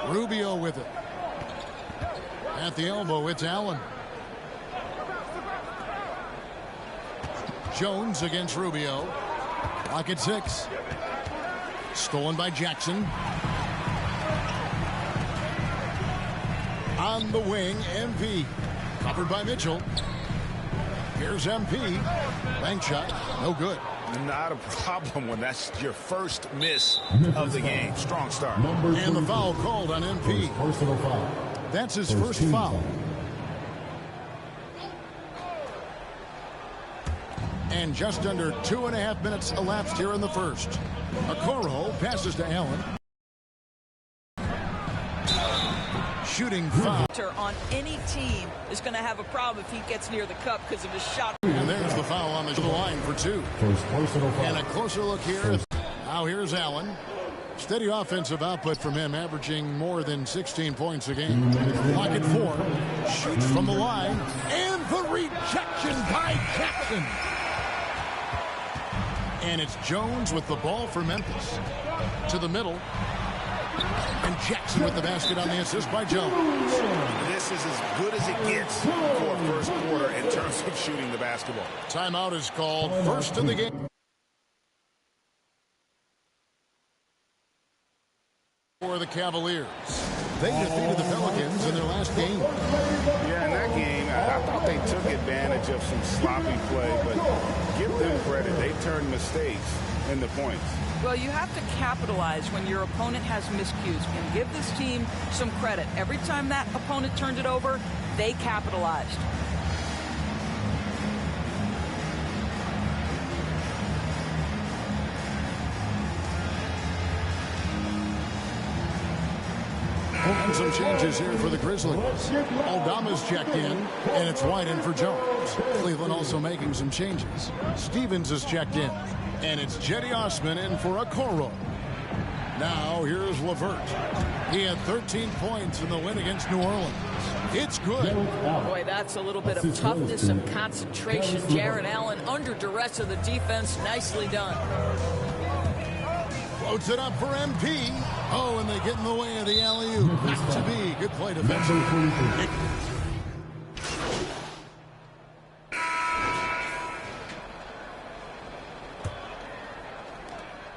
Rubio with it. At the elbow, it's Allen. Jones against Rubio. Clock at 6. Stolen by Jackson. On the wing, MP. Covered by Mitchell. Here's MP. Bank shot. No good. Not a problem when that's your first miss of the game. Strong start. And the foul called on MP. Personal foul. That's his first foul. And just under 2.5 minutes elapsed here in the first. Okoro passes to Allen. Shooting foul. On any team is going to have a problem if he gets near the cup because of his shot. And there's the foul on the line for 2. First personal foul. And a closer look here. Now here's Allen. Steady offensive output from him, averaging more than 16 points a game. Clock at 4. Shoots from the line. And the rejection by Jackson. And it's Jones with the ball for Memphis. To the middle. And Jackson with the basket on the assist by Jones. This is as good as it gets for a first quarter in terms of shooting the basketball. Timeout is called. First in the game. For the Cavaliers. They defeated the Pelicans in their last game. Yeah, in that game, I thought they took advantage of some sloppy play, but give them credit. They turned mistakes into points. Well, you have to capitalize when your opponent has miscues. And give this team some credit. Every time that opponent turned it over, they capitalized. And some changes here for the Grizzlies. Aldama's checked in, and it's White in for Jones. Cleveland also making some changes. Stevens is checked in, and it's Jetty Osman in for Okoro. Now here's LeVert. He had 13 points in the win against New Orleans. It's good. Boy, that's a little bit of toughness and concentration. Jarrett Allen under duress of the defense. Nicely done. Floats it up for MP. Oh, and they get in the way of the alley-oop. Not to be. Good play defensively.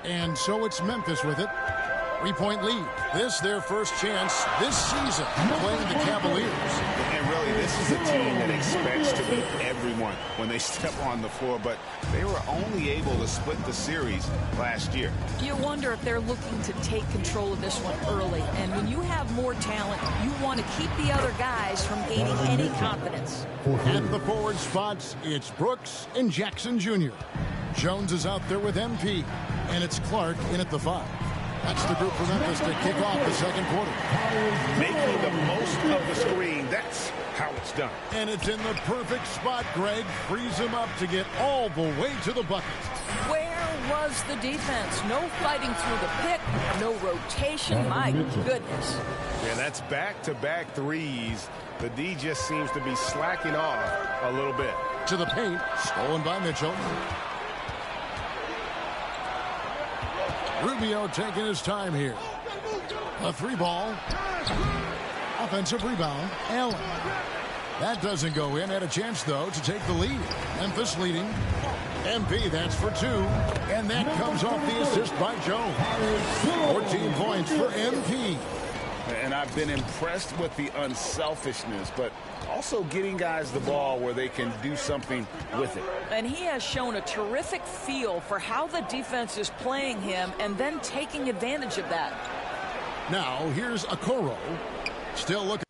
And so it's Memphis with it. 3-point lead. This their first chance this season playing the Cavaliers. And really, this is a team that expects to beat everyone when they step on the floor, but they were only able to split the series last year. You wonder if they're looking to take control of this one early. And when you have more talent, you want to keep the other guys from gaining any confidence. At the forward spots, it's Brooks and Jackson Jr. Jones is out there with MP, and it's Clark in at the 5. That's the group for Memphis to kick off the second quarter. Making the most of the screen. That's how it's done. And it's in the perfect spot. Greg frees him up to get all the way to the bucket. Where was the defense? No fighting through the pick, no rotation. My goodness. Yeah, that's back-to-back threes. The D just seems to be slacking off a little bit. To the paint, stolen by Mitchell. Rubio taking his time here. A 3-ball. Offensive rebound. Allen. That doesn't go in. Had a chance, though, to take the lead. Memphis leading. MP, that's for 2. And that comes off the assist by Jones. 14 points for MP. And I've been impressed with the unselfishness, but also getting guys the ball where they can do something with it. And he has shown a terrific feel for how the defense is playing him and then taking advantage of that. Now, here's Okoro. Still looking.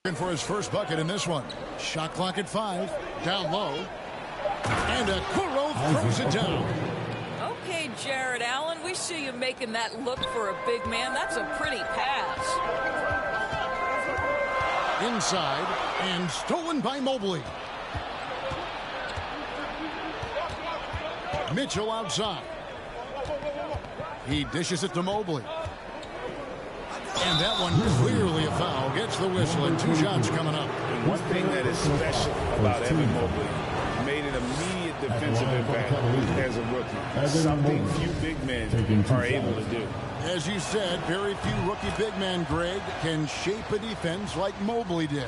Looking for his first bucket in this one. Shot clock at 5. Down low. And Okoro throws it down. Okay, Jared Allen, we see you making that look for a big man. That's a pretty pass. Inside and stolen by Mobley. Mitchell outside. He dishes it to Mobley. And that one clearly a foul. Gets the whistle and 2 shots coming up. And one thing that is special about Evan Mobley, made an immediate defensive impact as a rookie. Something few big men are able to do. As you said, very few rookie big men, Greg, can shape a defense like Mobley did.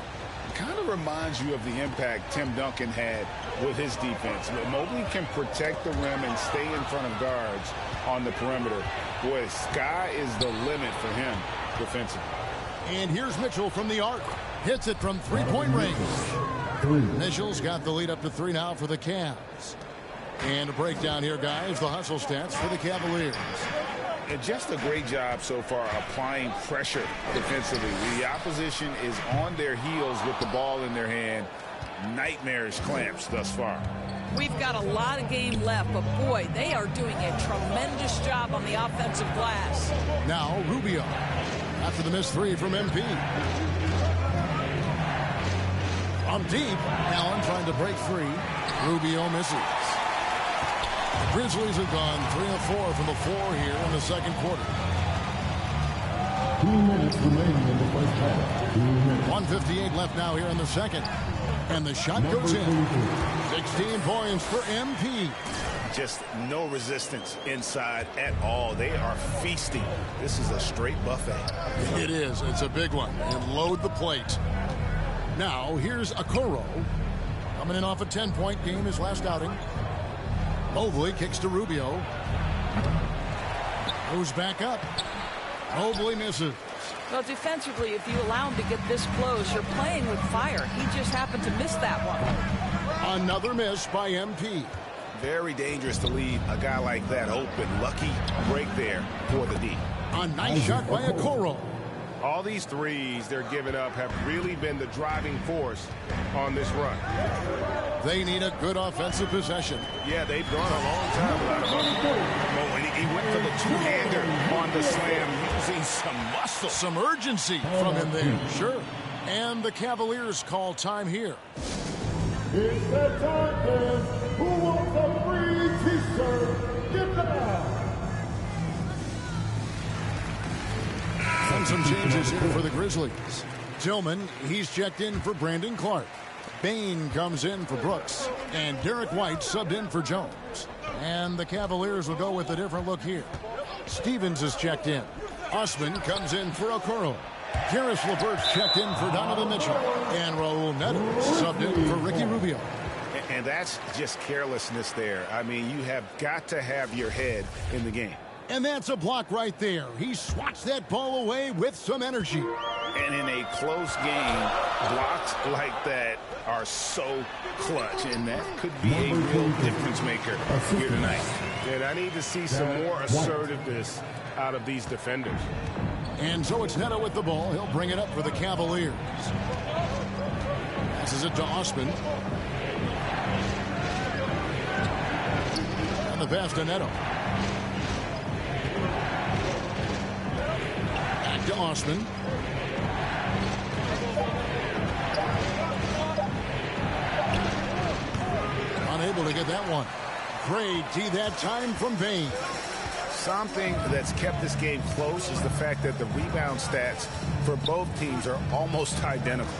Kind of reminds you of the impact Tim Duncan had with his defense. Mobley can protect the rim and stay in front of guards on the perimeter. Boy, sky is the limit for him defensively. And here's Mitchell from the arc. Hits it from 3-point range. Mitchell's got the lead up to 3 now for the Cavs. And a breakdown here, guys. The hustle stats for the Cavaliers. And just a great job so far applying pressure defensively. The opposition is on their heels with the ball in their hand. Nightmarish clamps thus far. We've got a lot of game left, but boy, they are doing a tremendous job on the offensive glass. Now Rubio after the missed 3 from MP. On deep, Allen trying to break free. Rubio misses. The Grizzlies have gone 3 of 4 from the floor here in the second quarter. 2 minutes remaining in the first half. 1:58 left now here in the second. And the shot goes in. 16 points for MP. Just no resistance inside at all. They are feasting. This is a straight buffet. It is. It's a big one. And load the plate. Now, here's Okoro. Coming in off a 10-point game his last outing. Mobley kicks to Rubio. Goes back up. Mobley misses. Well, defensively, if you allow him to get this close, you're playing with fire. He just happened to miss that one. Another miss by MP. Very dangerous to leave a guy like that open. Lucky break there for the D. A nice shot by Okoro. All these threes they're giving up have really been the driving force on this run. They need a good offensive possession. Yeah, they've gone a long time without a bucket. Oh, and he went for the two-hander on the slam, using some muscle. Some urgency from him there. Sure. And the Cavaliers call time here. It's that time, man. Who wants a free t-shirt? Get down. And some changes here for the Grizzlies. Tillman, he's checked in for Brandon Clark. Bain comes in for Brooks. And Derek White subbed in for Jones. And the Cavaliers will go with a different look here. Stevens is checked in. Osman comes in for Okoro. Karis LeVert's checked in for Donovan Mitchell. And Raul Neto subbed in for Ricky Rubio. And that's just carelessness there. I mean, you have got to have your head in the game. And that's a block right there. He swats that ball away with some energy. And in a close game, blocks like that are so clutch. And that could be a real difference maker here tonight. And I need to see some more assertiveness out of these defenders. And so it's Neto with the ball. He'll bring it up for the Cavaliers. Passes it to Osman. And the pass to Neto. Back to Osman. Unable to get that one. Great D that time from Bain. Something that's kept this game close is the fact that the rebound stats for both teams are almost identical.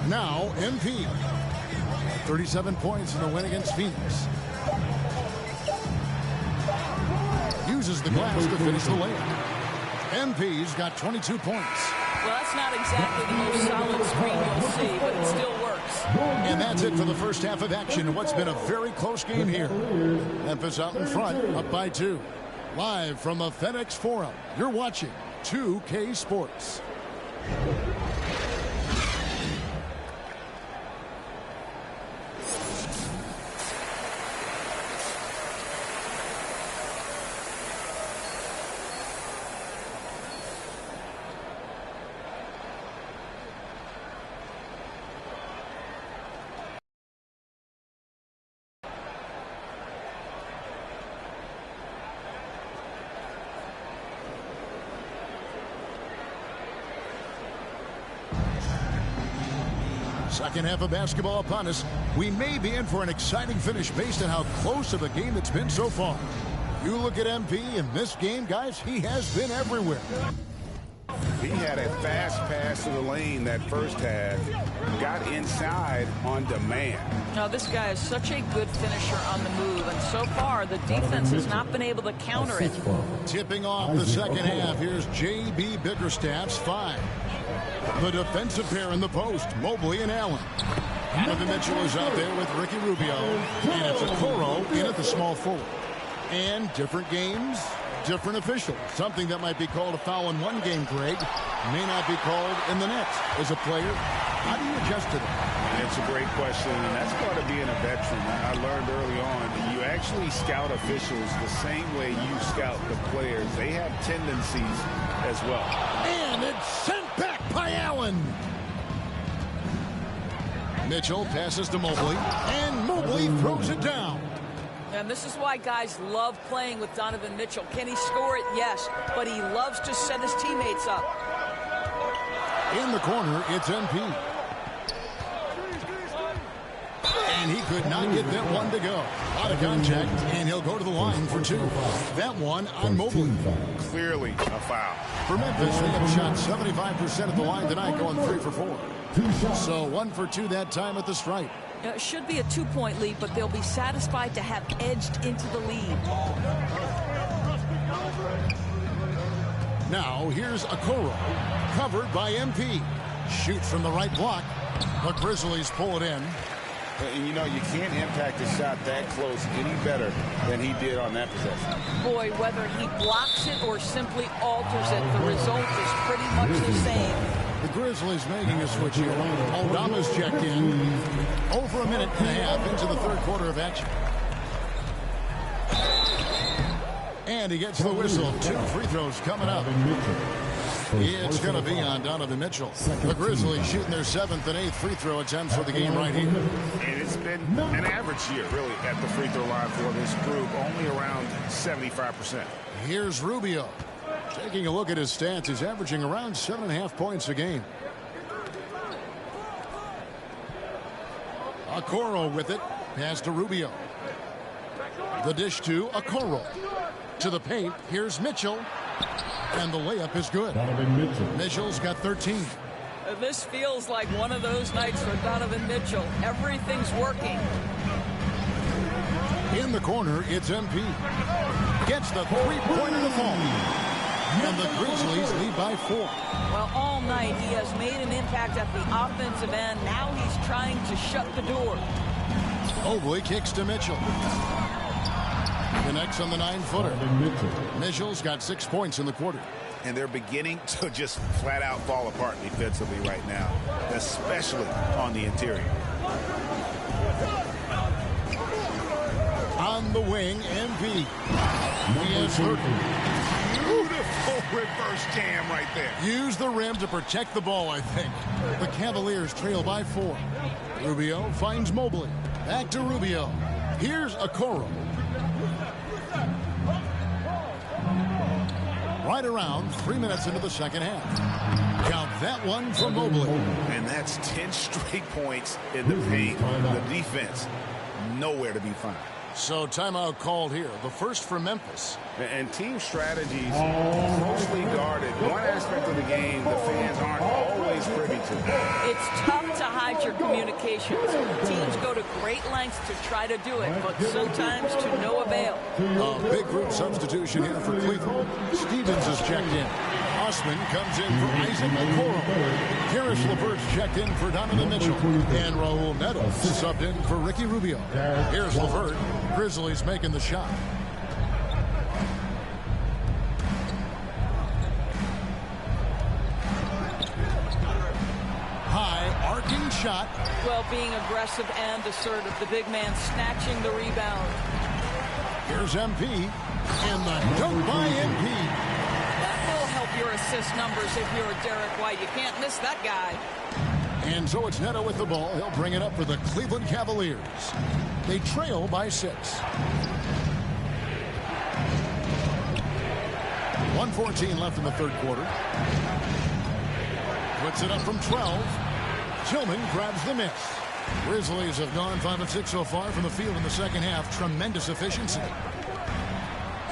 Now, MP. 37 points in the win against Phoenix. Uses the glass to finish the layup. MP's got 22 points. Well, that's not exactly the most solid screen you'll see, but it still works. And that's it for the first half of action in what's been a very close game here. Memphis out in front, up by 2. Live from the FedEx Forum, you're watching 2K Sports. Second half of basketball upon us. We may be in for an exciting finish based on how close of a game it's been so far. You look at MP in this game, guys, he has been everywhere. He had a fast pass to the lane that first half, got inside on demand. Now, this guy is such a good finisher on the move, and so far the defense has not been able to counter it. Tipping off the second half, here's J.B. Bickerstaff's 5. The defensive pair in the post, Mobley and Allen. Donovan Mitchell is out there with Ricky Rubio, and it's Okoro in at the small forward. And different games, different officials. Something that might be called a foul in one game, Greg, may not be called in the next. As a player, how do you adjust to that? It's a great question, and that's part of being a veteran. I learned early on that you actually scout officials the same way you scout the players. They have tendencies as well. And it's sent back by Allen. Mitchell passes to Mobley, and Mobley throws it down. And this is why guys love playing with Donovan Mitchell. Can he score it? Yes. But he loves to set his teammates up. In the corner, it's MP. And he could not get that one to go. Out of contact, and he'll go to the line for 2. That one on Mobley. Clearly a foul. For Memphis, they have shot 75% at the line tonight, going 3 for 4. So 1 for 2 that time at the stripe. It should be a 2-point lead, but they'll be satisfied to have edged into the lead. Now here's Okoro, covered by MP. Shoots from the right block. The Grizzlies pull it in. And you know, you can't impact a shot that close any better than he did on that possession. Boy, whether he blocks it or simply alters it, the result is pretty much the same. The Grizzlies making a switch here. Aldama's checked in. Over a minute and a half into the third quarter of action. And he gets the whistle. 2 free throws coming up. It's going to be on Donovan Mitchell. The Grizzlies shooting their 7th and 8th free throw attempts for the game right here. And it's been an average year, really, at the free throw line for this group, only around 75%. Here's Rubio. Taking a look at his stats, he's averaging around 7.5 points a game. Okoro with it. Pass to Rubio. The dish to Okoro. To the paint. Here's Mitchell. And the layup is good. Mitchell's got 13. This feels like one of those nights for Donovan Mitchell. Everything's working. In the corner, it's MP. Gets the three-pointer to fall. And the Grizzlies lead by 4. Well, all night he has made an impact at the offensive end. Now he's trying to shut the door. Mobley kicks to Mitchell. Connects on the 9-footer. Mitchell's got 6 points in the quarter. And they're beginning to just flat out fall apart defensively right now, especially on the interior. On the wing, MP. Beautiful reverse jam right there. Use the rim to protect the ball, I think. The Cavaliers trail by 4. Rubio finds Mobley. Back to Rubio. Here's Okoro. Right around 3 minutes into the second half. Count that one for Mobley. And that's 10 straight points in the paint. The defense, nowhere to be found. So timeout called here. The first for Memphis. And team strategies closely guarded. One aspect of the game the fans aren't always privy to. It's tough to hide your communications. Teams go to great lengths to try to do it, but sometimes to no avail. A big group substitution here for Cleveland. Stevens is checked in. Osman comes in for Isaac Okoro. Karis LeVert's checked in for Donovan Mitchell. And Raul Neto subbed in for Ricky Rubio. Here's LeVert. Grizzlies making the shot. High arcing shot. Well, being aggressive and assertive. The big man snatching the rebound. Here's MP. And the dunk by MP. That will help your assist numbers if you're Derek White. You can't miss that guy. And so it's Neto with the ball. He'll bring it up for the Cleveland Cavaliers. They trail by 6. 1:14 left in the third quarter. Puts it up from 12. Tillman grabs the miss. Grizzlies have gone 5 of 6 so far from the field in the second half. Tremendous efficiency.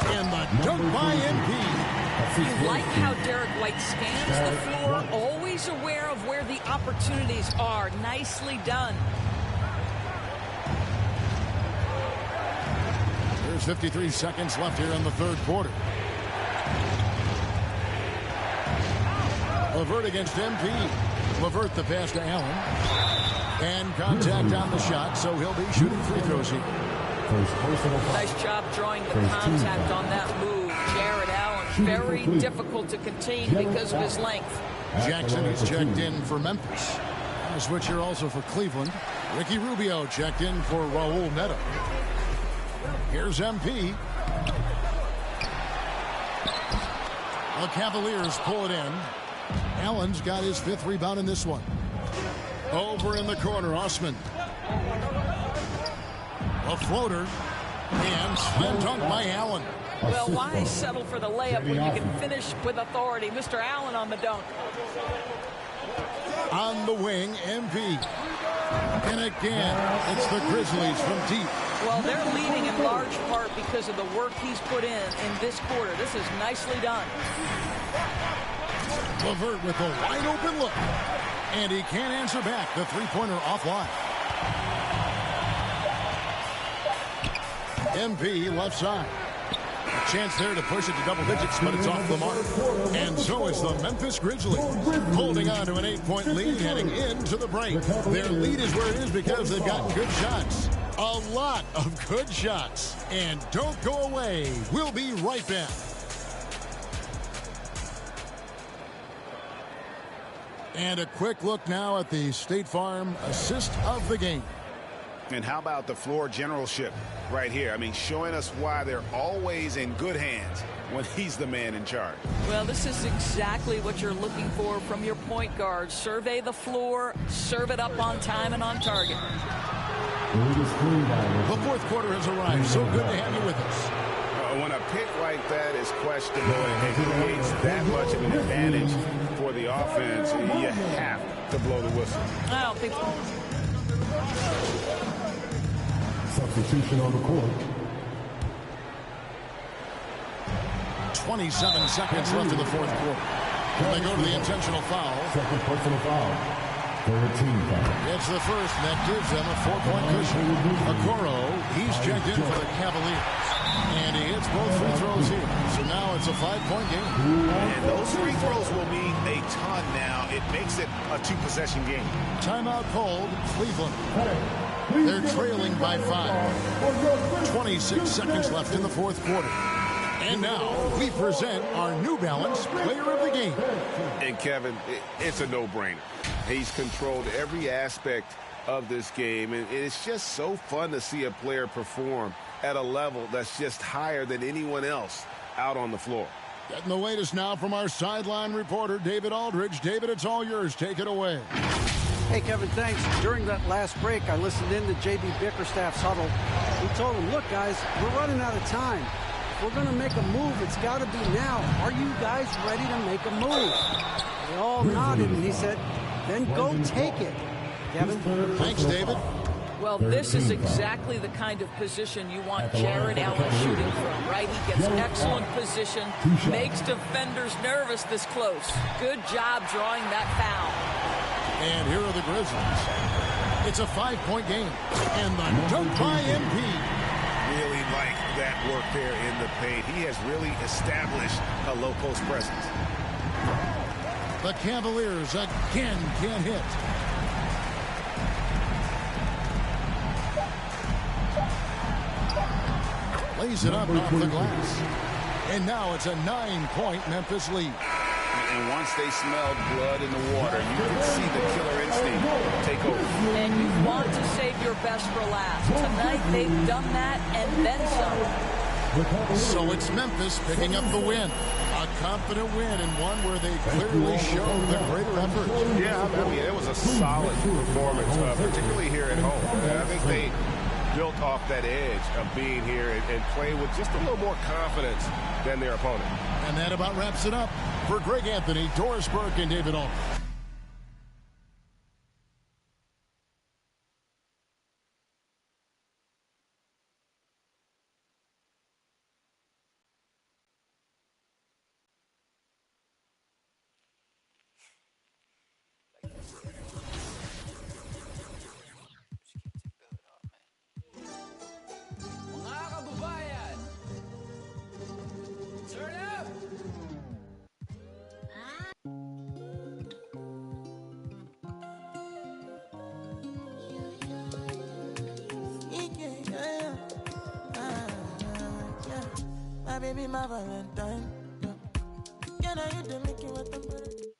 And the dunk by MP. You like how Derek White scans the floor, always aware of where the opportunities are. Nicely done. There's 53 seconds left here in the third quarter. LeVert against MP. LeVert the pass to Allen. And contact on the shot, so he'll be shooting free throws here. Nice job drawing the contact on that move. Jared Allen, very difficult to contain because of his length. Jackson is checked in for Memphis. A switch here also for Cleveland. Ricky Rubio checked in for Raul Neto. Here's MP. The Cavaliers pull it in. Allen's got his 5th rebound in this one. Over in the corner, Osman. A floater. And slam dunk by Allen. Well, why settle for the layup when you can finish with authority? Mr. Allen on the dunk. On the wing, MP. And again, it's the Grizzlies from deep. Well, they're leading in large part because of the work he's put in this quarter. This is nicely done. LeVert with a wide open look. And he can't answer back. The three-pointer offline. MP left side. A chance there to push it to double digits, but it's off the mark. And so is the Memphis Grizzlies, holding on to an 8-point lead heading into the break. Their lead is where it is because they've got good shots. A lot of good shots. And don't go away. We'll be right back. And a quick look now at the State Farm assist of the game. And how about the floor generalship right here? I mean, showing us why they're always in good hands when he's the man in charge. Well, this is exactly what you're looking for from your point guard. Survey the floor, serve it up on time and on target. The fourth quarter has arrived. So good to have you with us. When a pick like that is questionable and it creates that much of an advantage for the offense, you have to blow the whistle. I don't think so. Substitution on the court. 27 seconds left in the fourth quarter. They go to the intentional foul. Second personal foul. Third team foul. It's the first, and that gives them a 4-point cushion. Okoro, he's checked in for the Cavaliers. And he hits both free throws here. So now it's a 5-point game. And those free throws will mean a ton now. It makes it a 2-possession game. Timeout called, Cleveland. They're trailing by 5. 26 seconds left in the fourth quarter. And now we present our New Balance Player of the Game. And Kevin, it's a no-brainer. He's controlled every aspect of this game, and it's just so fun to see a player perform at a level that's just higher than anyone else out on the floor. Getting the latest now from our sideline reporter, David Aldridge. David, it's all yours. Take it away. Hey, Kevin, thanks. During that last break, I listened in to J.B. Bickerstaff's huddle. He told him, look, guys, we're running out of time. If we're going to make a move, it's got to be now. Are you guys ready to make a move? They all nodded, and he said, then go take it. Kevin? Thanks, David. Well, this is exactly the kind of position you want Jared Allen shooting from, right? He gets excellent position, makes defenders nervous this close. Good job drawing that foul. And here are the Grizzlies. It's a 5-point game. And the dunk by MP. Really like that work there in the paint. He has really established a low post presence. The Cavaliers again can't hit. Lays it up off the glass. And now it's a 9-point Memphis lead. And once they smelled blood in the water, you could see the killer instinct take over. And you want to save your best for last. Tonight they've done that and then some. So it's Memphis picking up the win. A confident win and one where they clearly showed the greater effort. Yeah, I mean, it was a solid performance, particularly here at home. And I think they built off that edge of being here and playing with just a little more confidence than their opponent. And that about wraps it up. For Greg Anthony, Doris Burke, and David Aldridge. baby, my Valentine. Can I you to make you what I'm better?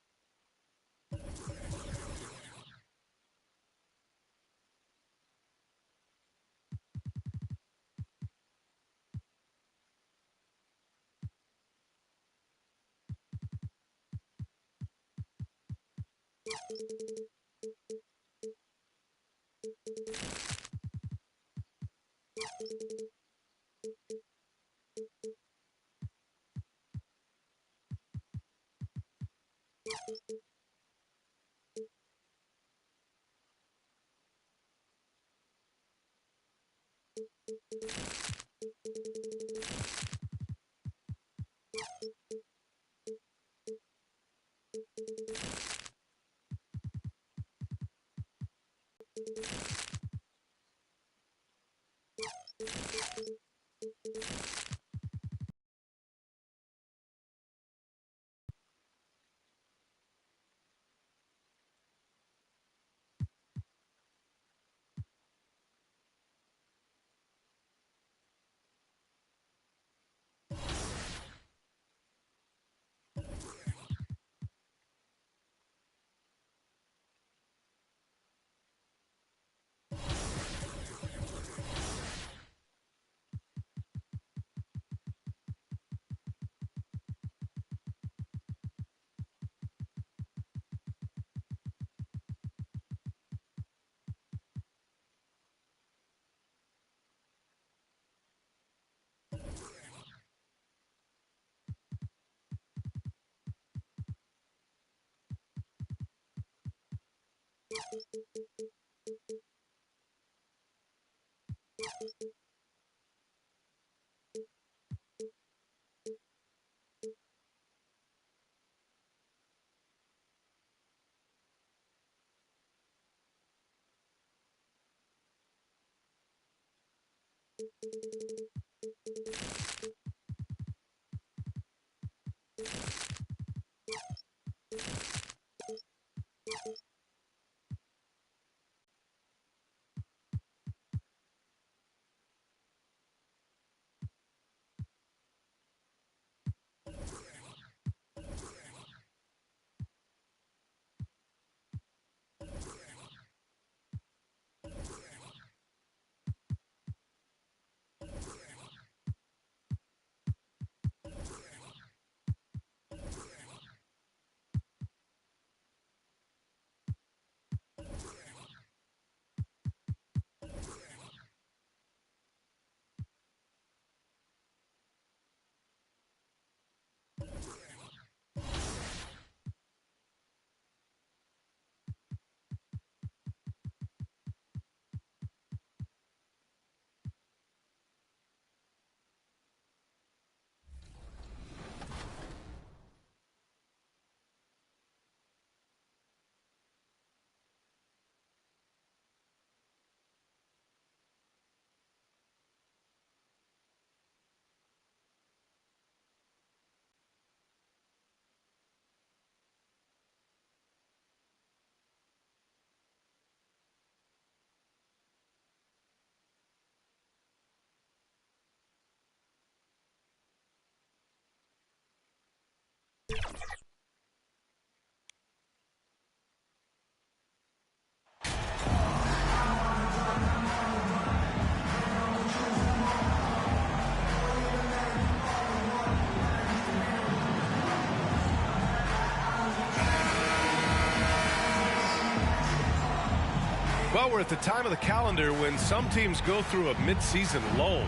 Well, we're at the time of the calendar when some teams go through a midseason lull.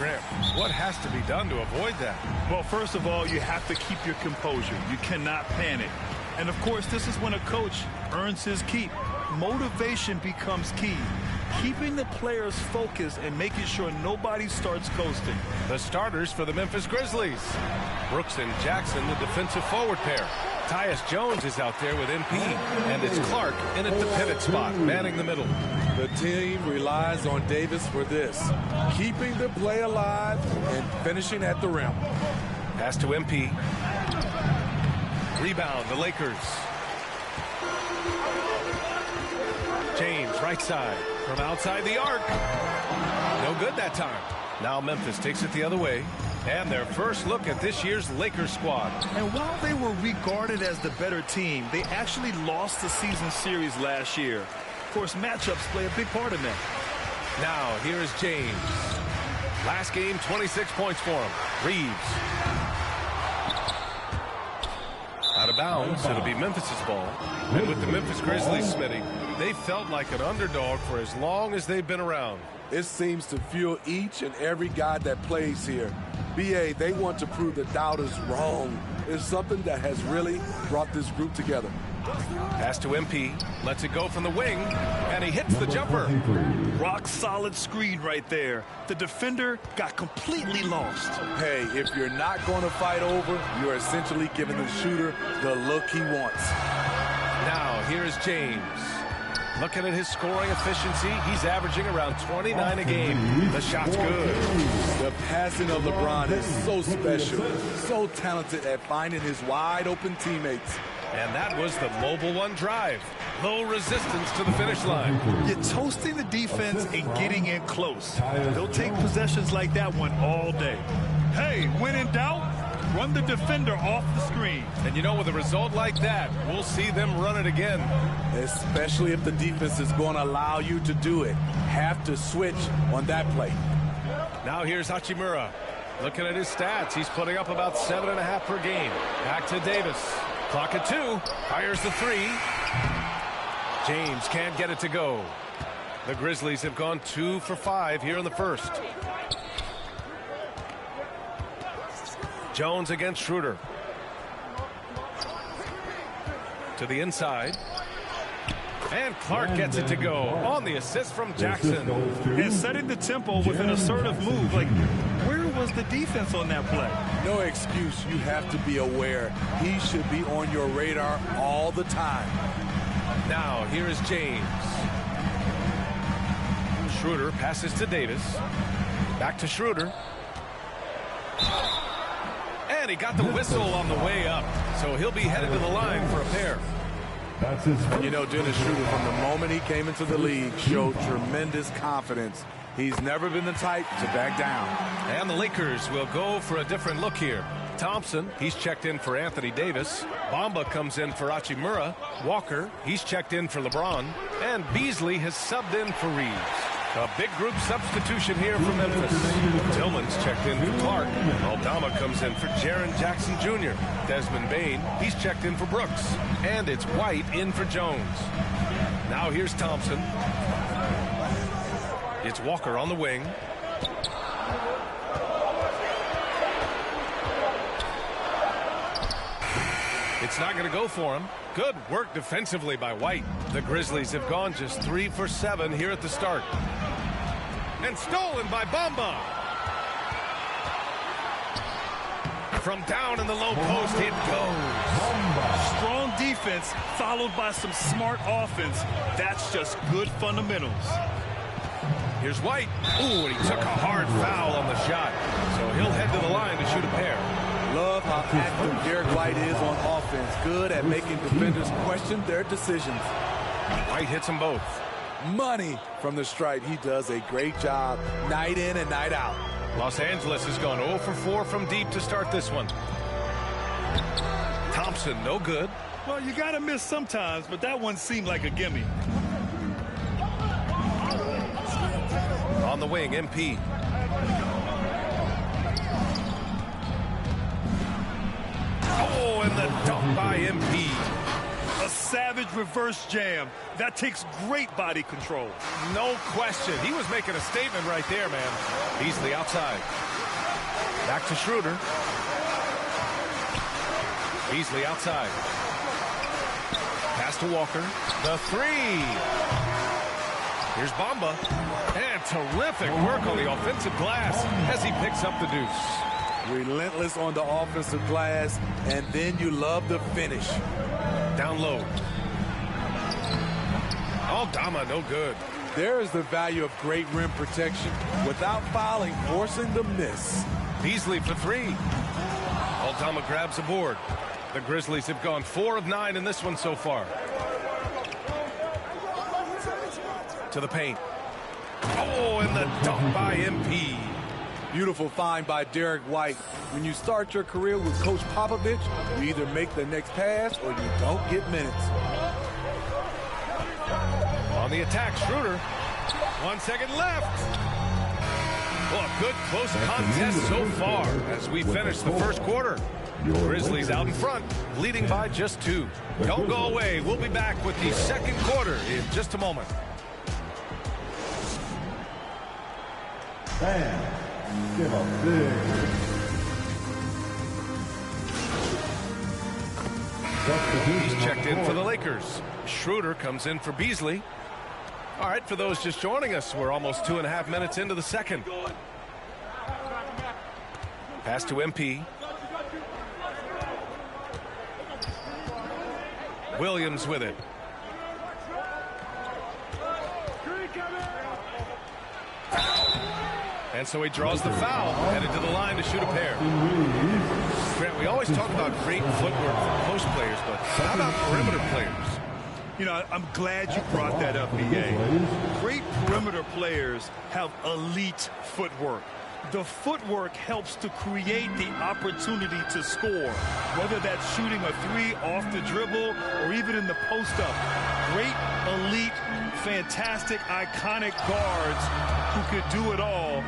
Graham, what has to be done to avoid that? Well, first of all, you have to keep your composure. You cannot panic. And, of course, this is when a coach earns his keep. Motivation becomes key. Keeping the players focused and making sure nobody starts coasting. The starters for the Memphis Grizzlies. Brooks and Jackson, the defensive forward pair. Tyus Jones is out there with MP, and it's Clark in at the pivot spot, manning the middle. The team relies on Davis for this, keeping the play alive and finishing at the rim. Pass to MP. Rebound, the Lakers. James, right side, from outside the arc. No good that time. Now Memphis takes it the other way. And their first look at this year's Lakers squad. And while they were regarded as the better team, they actually lost the season series last year. Of course, matchups play a big part in that. Now, here is James. Last game, 26 points for him. Reeves. Out of bounds. It'll be Memphis's ball. And with the Memphis Grizzlies, Smitty, they felt like an underdog for as long as they've been around. It seems to fuel each and every guy that plays here. BA, they want to prove the doubters wrong. It's something that has really brought this group together. Pass to MP, lets it go from the wing, and he hits the jumper. Rock solid screen right there. The defender got completely lost. Hey, if you're not going to fight over, you're essentially giving the shooter the look he wants. Now, here is James. Looking at his scoring efficiency, he's averaging around 29 a game. The shot's good. The passing of LeBron is so special, so talented at finding his wide-open teammates. And that was the mobile one drive. Low resistance to the finish line. You're toasting the defense and getting in close. They'll take possessions like that one all day. Hey, when in doubt, run the defender off the screen. And you know, with a result like that, we'll see them run it again. Especially if the defense is going to allow you to do it. Have to switch on that play. Now here's Hachimura. Looking at his stats, he's putting up about 7.5 per game. Back to Davis. Clock at 2. Fires the 3. James can't get it to go. The Grizzlies have gone 2 for 5 here in the first. Jones against Schroeder. To the inside. And Clark gets it to go on the assist from Jackson. And setting the tempo with an assertive move. Like, where was the defense on that play? No excuse. You have to be aware. He should be on your radar all the time. Now, here is James. Schroeder passes to Davis. Back to Schroeder. And he got the whistle on the way up. So he'll be headed to the line for a pair. You know, Dennis Schroeder, from the moment he came into the league, showed tremendous confidence. He's never been the type to back down. And the Lakers will go for a different look here. Thompson, he's checked in for Anthony Davis. Bamba comes in for Hachimura. Walker, he's checked in for LeBron. And Beasley has subbed in for Reeves. A big group substitution here for Memphis. Tillman's checked in for Clark. Aldama comes in for Jaren Jackson Jr. Desmond Bane, he's checked in for Brooks. And it's White in for Jones. Now here's Thompson. It's Walker on the wing. It's not going to go for him. Good work defensively by White. The Grizzlies have gone just 3 for 7 here at the start. And stolen by Bamba. From down in the low post, it goes. Strong defense followed by some smart offense. That's just good fundamentals. Here's White. Ooh, and he took a hard foul on the shot. So he'll head to the line to shoot a pair. Love how active Derek White is on offense. Good at making defenders question their decisions. White hits them both. Money from the stripe. He does a great job night in and night out. Los Angeles has gone 0 for 4 from deep to start this one. Thompson, no good. Well, you got to miss sometimes, but that one seemed like a gimme. On the wing, MP. Oh, and the dunk by MP. A savage reverse jam. That takes great body control. No question. He was making a statement right there, man. Beasley outside. Back to Schroeder. Beasley outside. Pass to Walker. The three. Here's Bamba. And terrific work on the offensive glass as he picks up the deuce. Relentless on the offensive glass, and then you love the finish. Down low. Aldama, no good. There is the value of great rim protection without fouling, forcing the miss. Beasley for three. Aldama grabs a board. The Grizzlies have gone 4 of 9 in this one so far. To the paint. Oh, and the dunk by MP. Beautiful find by Derek White. When you start your career with Coach Popovich, you either make the next pass or you don't get minutes. On the attack, Schroeder. 1 second left. Well, a good close contest so far as we finish the first quarter. Grizzlies out in front, leading by just 2. Don't go away. We'll be back with the second quarter in just a moment. And give a big He's checked in for the Lakers. Schroeder comes in for Beasley. All right, for those just joining us, we're almost 2.5 minutes into the second. Pass to MP. Williams with it. And so he draws the foul, headed to the line to shoot a pair. Grant, we always talk about great footwork for post players, but how about perimeter players? You know, I'm glad you brought that up, B.A. Great perimeter players have elite footwork. The footwork helps to create the opportunity to score, whether that's shooting a three off the dribble or even in the post-up. Great, elite, fantastic, iconic guards who could do it all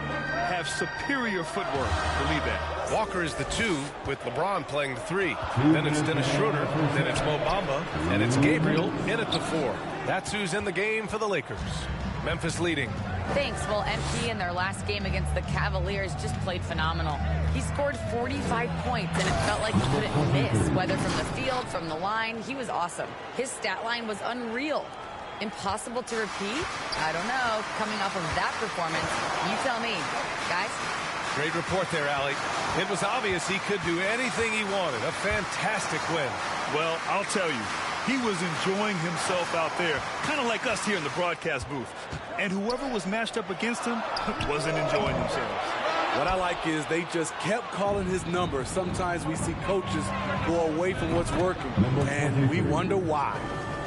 have superior footwork. Believe that. Walker is the 2 with LeBron playing the 3. Then it's Dennis Schroeder. Then it's Mo Bamba. And it's Gabriel in at the 4. That's who's in the game for the Lakers. Memphis leading. Thanks. Well, MP in their last game against the Cavaliers just played phenomenal. He scored 45 points, and it felt like he couldn't miss, whether from the field, from the line. He was awesome. His stat line was unreal. Impossible to repeat? I don't know. Coming off of that performance, you tell me. Guys? Great report there, Allie. It was obvious he could do anything he wanted. A fantastic win. Well, I'll tell you, he was enjoying himself out there, kind of like us here in the broadcast booth. And whoever was matched up against him wasn't enjoying themselves. What I like is they just kept calling his number. Sometimes we see coaches go away from what's working, and we wonder why.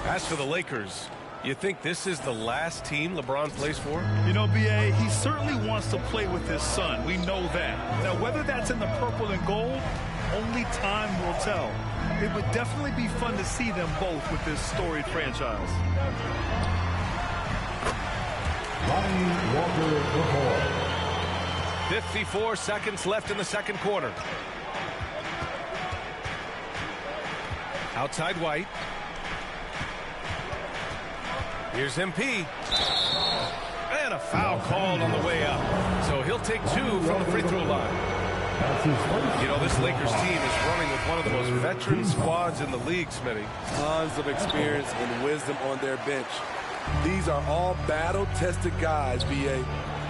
As for the Lakers, you think this is the last team LeBron plays for? You know, B.A., he certainly wants to play with his son. We know that. Now, whether that's in the purple and gold, only time will tell. It would definitely be fun to see them both with this storied franchise. 54 seconds left in the second quarter. Outside White. Here's MP. And a foul called on the way up. So he'll take 2 from the free throw line. You know, this Lakers team is running with one of the most veteran squads in the league, Smitty. Tons of experience and wisdom on their bench. These are all battle-tested guys, B.A.,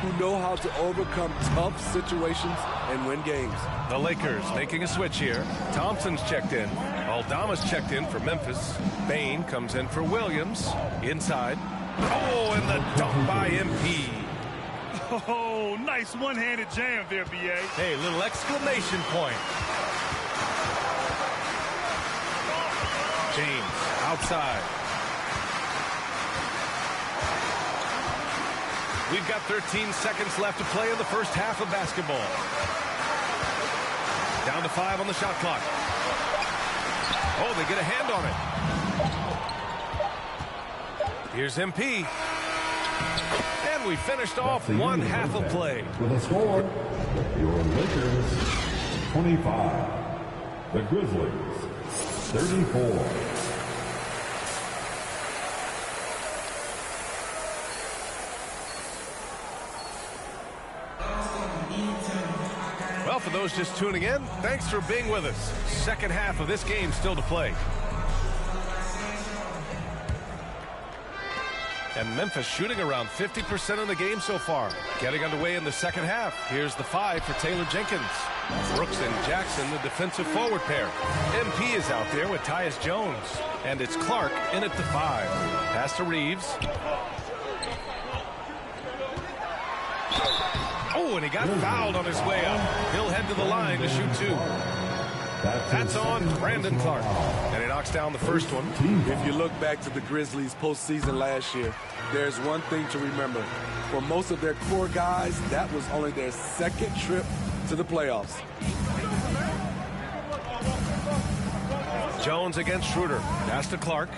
who know how to overcome tough situations and win games. The Lakers making a switch here. Thompson's checked in. Aldama's checked in for Memphis. Bain comes in for Williams. Inside. Oh, and the dunk by MP. Oh, nice one-handed jam there, B.A. Hey, little exclamation point. James outside. We've got 13 seconds left to play in the first half of basketball. Down to 5 on the shot clock. Oh, they get a hand on it. Here's MP. And we finished off one half of play. With a score, your Lakers 25, the Grizzlies 34. for those just tuning in, thanks for being with us. Second half of this game still to play. And Memphis shooting around 50% of the game so far. Getting underway in the second half. Here's the 5 for Taylor Jenkins. Brooks and Jackson, the defensive forward pair. MP is out there with Tyus Jones. And it's Clark in at the 5. Pass to Reeves. Oh, and he got fouled on his way up. He'll head to the line to shoot 2. That's on Brandon Clark. And he knocks down the first one. If you look back to the Grizzlies postseason last year, there's one thing to remember. For most of their core guys, that was only their second trip to the playoffs. Jones against Schroeder. Pass to Clark.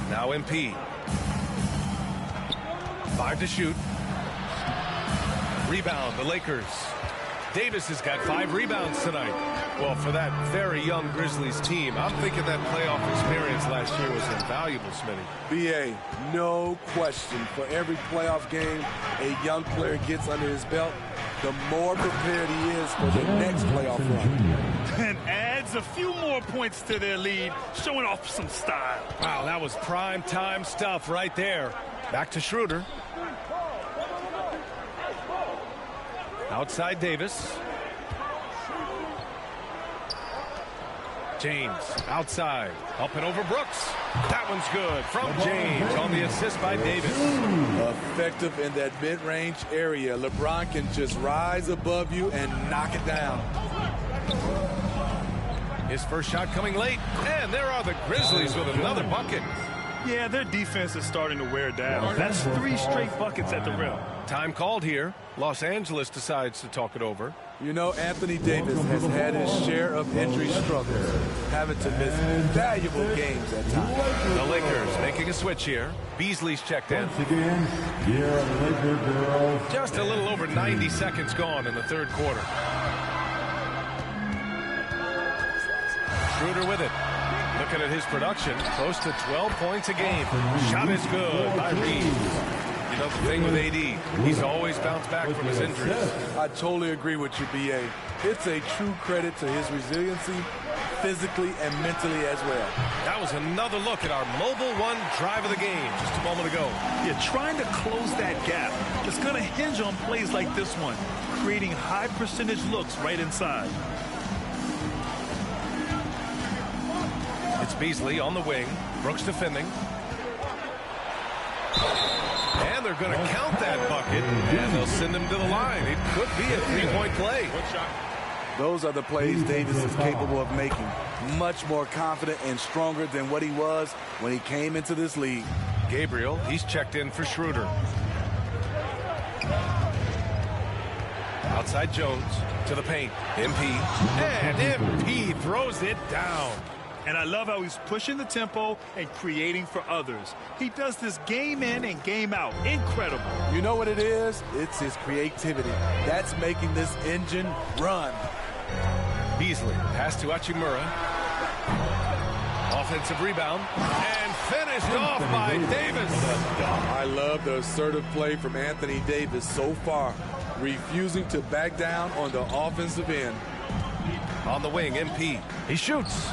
Now MP. 5 to shoot. Rebound, the Lakers. Davis has got 5 rebounds tonight. Well, for that very young Grizzlies team, I'm thinking that playoff experience last year was invaluable, Smitty. BA, no question. For every playoff game a young player gets under his belt, the more prepared he is for the next playoff run. And adds a few more points to their lead, showing off some style. Wow, that was prime time stuff right there. Back to Schroeder. Outside Davis. James outside. Up and over Brooks. That one's good from James on the assist by Davis. Effective in that mid-range area. LeBron can just rise above you and knock it down. His first shot coming late. And there are the Grizzlies with another bucket. Yeah, their defense is starting to wear down. That's 3 straight buckets at the rim. Time called here. Los Angeles decides to talk it over. You know, Anthony Davis has had his share of injury struggles, having to miss valuable games at times. The Lakers making a switch here. Beasley's checked in. Just a little over 90 seconds gone in the third quarter. Schroeder with it. Looking at his production, close to 12 points a game. Shot is good by Reeves. You know, the thing with AD, he's always bounced back from his injuries. I totally agree with you, BA. It's a true credit to his resiliency, physically and mentally as well. That was another look at our mobile one drive of the game just a moment ago. Yeah, trying to close that gap. It's going to hinge on plays like this one, creating high percentage looks right inside. It's Beasley on the wing. Brooks defending. And they're going to count that bucket, and they'll send him to the line. It could be a 3-point play. Those are the plays Davis is capable of making. Much more confident and stronger than what he was when he came into this league. Gabriel, he's checked in for Schroeder. Outside Jones to the paint. MP. And MP throws it down. And I love how he's pushing the tempo and creating for others. He does this game in and game out. Incredible. You know what it is? It's his creativity. That's making this engine run. Beasley, pass to Hachimura. Offensive rebound. And finished off by Davis. I love the assertive play from Anthony Davis so far, refusing to back down on the offensive end. On the wing, MP. He shoots.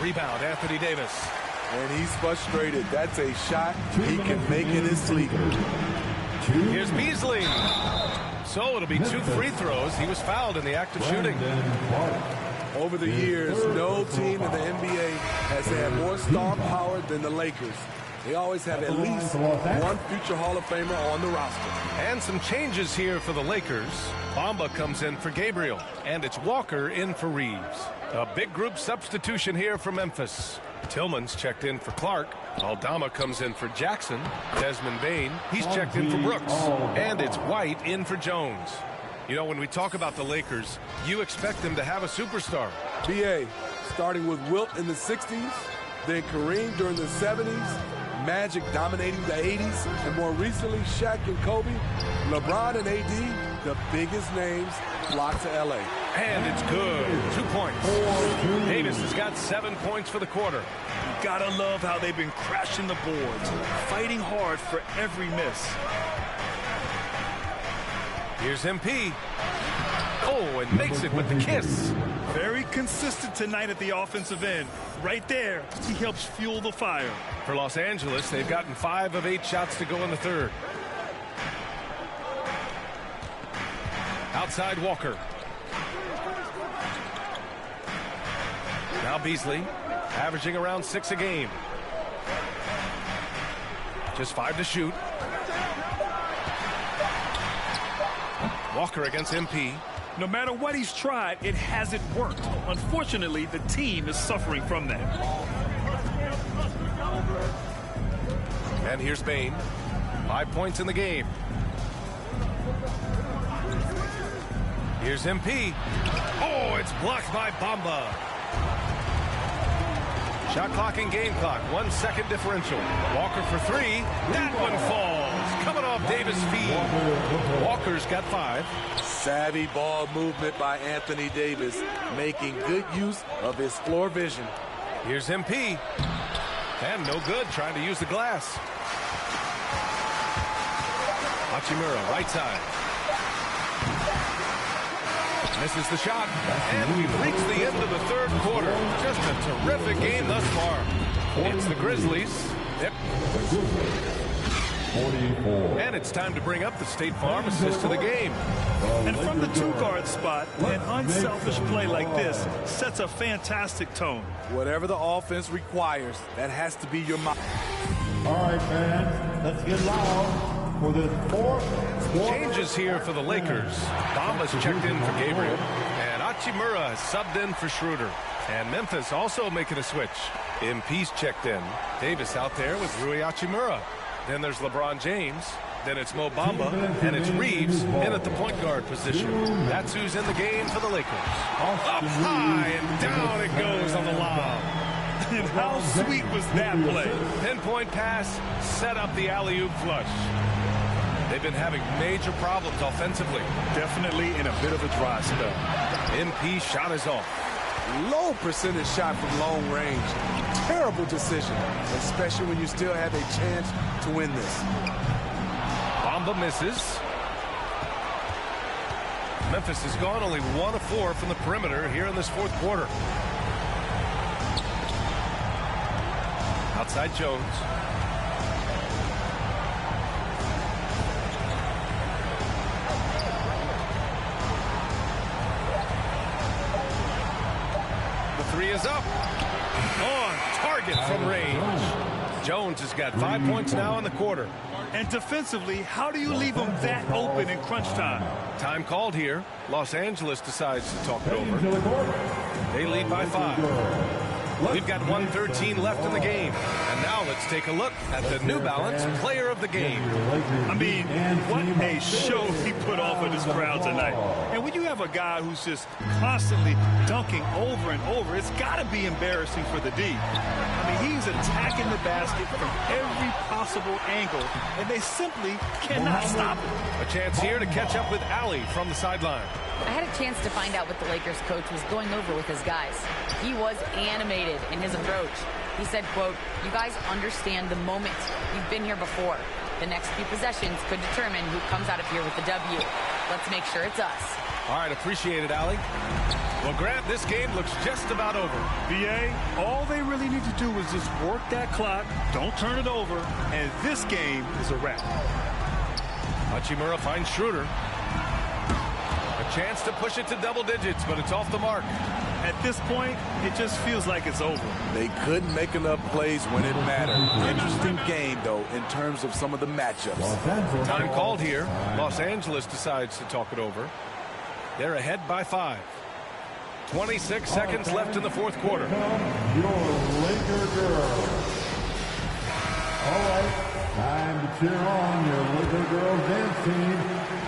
Rebound, Anthony Davis. And he's frustrated. That's a shot he can make in his sleep. Here's Beasley. So it'll be 2 free throws. He was fouled in the act of shooting. Over the years, no team in the NBA has had more star power than the Lakers. They always have at least one future Hall of Famer on the roster. And some changes here for the Lakers. Bamba comes in for Gabriel. And it's Walker in for Reeves. A big group substitution here for Memphis. Tillman's checked in for Clark. Aldama comes in for Jackson. Desmond Bane, he's checked in for Brooks. And it's White in for Jones. You know, when we talk about the Lakers, you expect them to have a superstar. BA, starting with Wilt in the 60s, then Kareem during the 70s, Magic dominating the 80s, and more recently Shaq and Kobe, LeBron and AD, the biggest names flock to LA. And it's good. 2 points. Davis has got 7 points for the quarter. You gotta love how they've been crashing the boards, fighting hard for every miss. Here's MP. Oh, and makes it with the kiss. Very consistent tonight at the offensive end. Right there, he helps fuel the fire. For Los Angeles, they've gotten 5 of 8 shots to go in the third. Outside Walker. Now Beasley, averaging around 6 a game. Just 5 to shoot. Walker against MP. No matter what he's tried, it hasn't worked. Unfortunately, the team is suffering from that. And here's Bain. 5 points in the game. Here's MP. Oh, it's blocked by Bamba. Shot clock and game clock. 1 second differential. Walker for 3. That one falls. Coming off Davis' feed. Walker's got 5. Savvy ball movement by Anthony Davis, making good use of his floor vision. Here's MP. And no good, trying to use the glass. Hachimura, right side. Misses the shot. And we've reached the end of the third quarter. Just a terrific game thus far. It's the Grizzlies. Yep. 44. And it's time to bring up the State Farm assist to the game. And from the 2-guard spot, an unselfish play like this sets a fantastic tone. Whatever the offense requires, that has to be your mind. All right, fans, let's get loud for this fourth quarter. Changes here for the Lakers. Bamba's checked in for Gabriel. And Hachimura has subbed in for Schroeder. And Memphis also making a switch. MP's checked in. Davis out there with Rui Hachimura. Then there's LeBron James. Then it's Mo Bamba. And it's Reeves in at the point guard position. That's who's in the game for the Lakers. Up high and down it goes on the lob. And how sweet was that play? Pinpoint pass, set up the alley-oop flush. They've been having major problems offensively. Definitely in a bit of a dry spell. MP shot is off. Low percentage shot from long range. Terrible decision, especially when you still have a chance to win this. Bamba misses. Memphis has gone only 1 of 4 from the perimeter here in this fourth quarter. Outside Jones. The 3 is up. On target from range. Jones has got 5 points now in the quarter. And defensively, how do you leave them that open in crunch time? Time called here. Los Angeles decides to talk it over. They lead by 5. We've got 1:13 left in the game. And now let's take a look at the New Balance Player of the Game. I mean, what a show he put on for this crowd tonight. And when you have a guy who's just constantly dunking over and over, it's got to be embarrassing for the D. I mean, he's attacking the basket from every possible angle, and they simply cannot stop him. A chance here to catch up with Allie from the sideline. I had a chance to find out what the Lakers coach was going over with his guys. He was animated in his approach. He said, quote, "You guys understand the moment. You've been here before. The next few possessions could determine who comes out of here with the W. Let's make sure it's us." All right, appreciate it, Allie. Well, Grant, this game looks just about over. BA, all they really need to do is just work that clock, don't turn it over, and this game is a wrap. Hachimura finds Schroeder. A chance to push it to double digits, but it's off the mark. At this point, it just feels like it's over. They couldn't make enough plays when it mattered. Interesting game, though, in terms of some of the matchups. Time called here. Los Angeles decides to talk it over. They're ahead by 5. 26 seconds left in the fourth quarter. Your Laker girls. All right, time to cheer on your Laker girls dance team.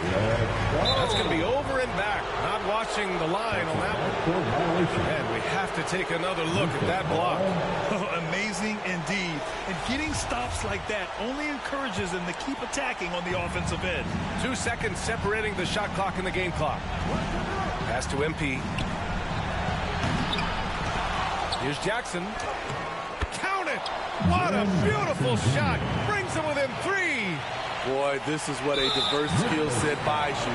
Let's go. That's going to be over and back. Not watching the line on that one. And we have to take another look at that block. Amazing indeed. And getting stops like that only encourages them to keep attacking on the offensive end. 2 seconds separating the shot clock and the game clock. Pass to MP. Here's Jackson. What a beautiful shot. Brings them within 3. Boy, this is what a diverse skill set buys you.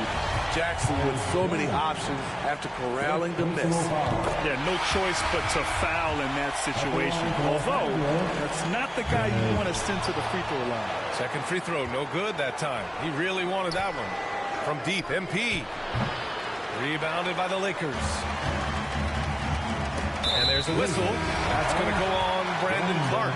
Jackson with so many options after corralling the miss. Yeah, no choice but to foul in that situation. Although, that's not the guy you want to send to the free throw line. Second free throw, no good that time. He really wanted that one. From deep, MP. Rebounded by the Lakers. And there's a whistle. That's going to go on Brandon Clark.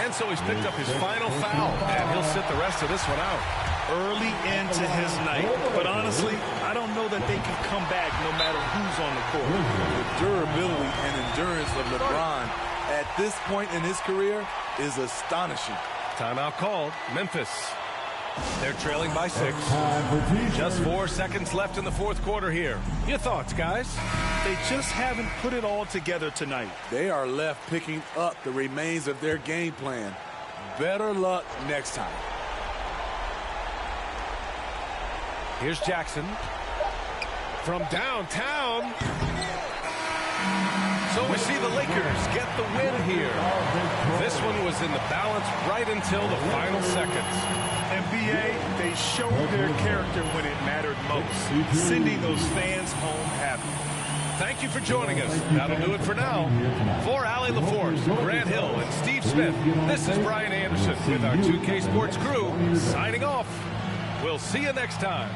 And so he's picked up his final foul, and he'll sit the rest of this one out. Early into his night. But honestly, I don't know that they can come back no matter who's on the court. The durability and endurance of LeBron at this point in his career is astonishing. Timeout called. Memphis. They're trailing by 6. Just 4 seconds left in the fourth quarter here. Your thoughts, guys? They just haven't put it all together tonight. They are left picking up the remains of their game plan. Better luck next time. Here's Jackson. From downtown. So we see the Lakers get the win here. This one was in the balance right until the final seconds. NBA, they showed their character when it mattered most, sending those fans home happy. Thank you for joining us. That'll do it for now. For Allie LaForce, Grant Hill, and Steve Smith, this is Brian Anderson with our 2K Sports crew signing off. We'll see you next time.